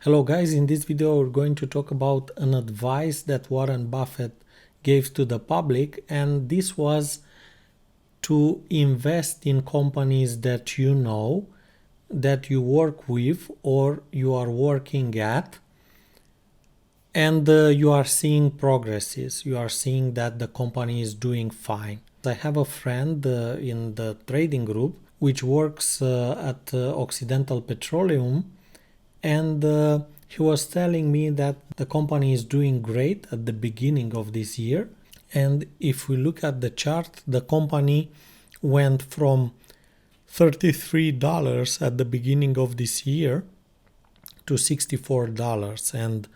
Hello guys, in this video we're going to talk about an advice that Warren Buffett gave to the public, and this was to invest in companies that you know, that you work with or you are working at, and you are seeing progresses. You are seeing that the company is doing fine. I have a friend in the trading group which works at Occidental Petroleum, and he was telling me that the company is doing great at the beginning of this year. And if we look at the chart, the company went from $33 at the beginning of this year to $64, and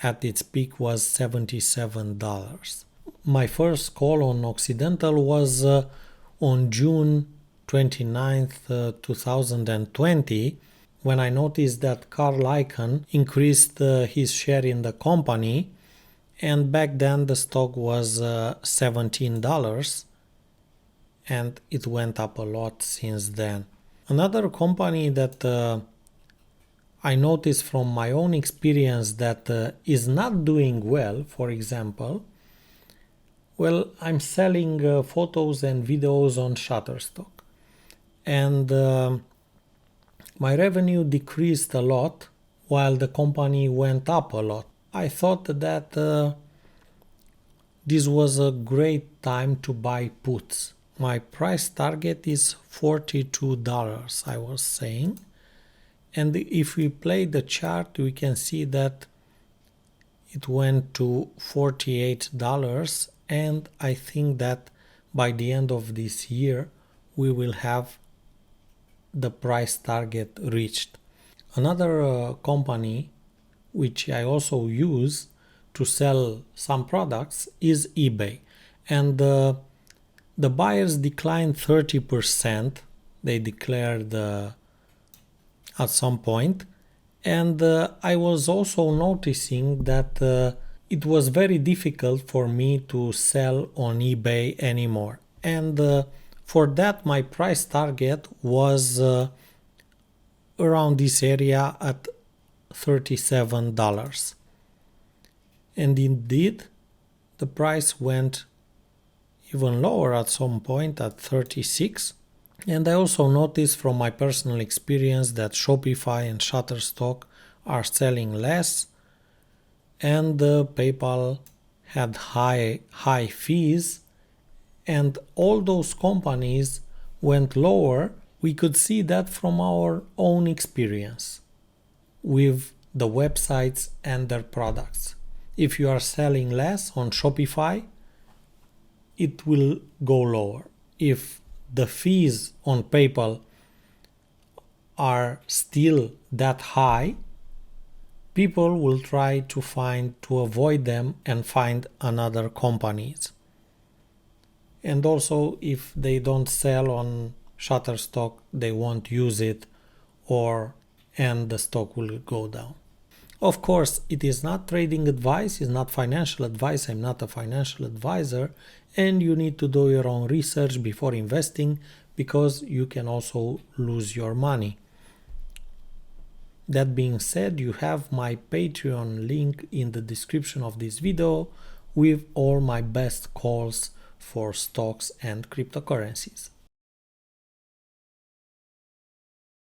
at its peak was $77. My first call on Occidental was on June 29th, 2020, when I noticed that Carl Icahn increased his share in the company, and back then the stock was $17, and it went up a lot since then. Another company that I noticed from my own experience that is not doing well, for example, well, I'm selling photos and videos on Shutterstock, and my revenue decreased a lot while the company went up a lot. I thought that this was a great time to buy puts. My price target is $42, I was saying. And if we play the chart, we can see that it went to $48, and I think that by the end of this year we will have the price target reached. Another company which I also use to sell some products is eBay, and the buyers declined 30%. They declared at some point, and I was also noticing that it was very difficult for me to sell on eBay anymore, and for that my price target was around this area at $37. And indeed the price went even lower at some point at 36. And I also noticed from my personal experience that Shopify and Shutterstock are selling less, and PayPal had high fees, and all those companies went lower. We could see that from our own experience with the websites and their products. If you are selling less on Shopify, it will go lower. If the fees on PayPal are still that high, people will try to avoid them and find another companies. And also, if they don't sell on Shutterstock, they won't use it, and the stock will go down. Of course, it is not trading advice, it's not financial advice. I'm not a financial advisor, and you need to do your own research before investing, because you can also lose your money. That being said, you have my Patreon link in the description of this video with all my best calls for stocks and cryptocurrencies.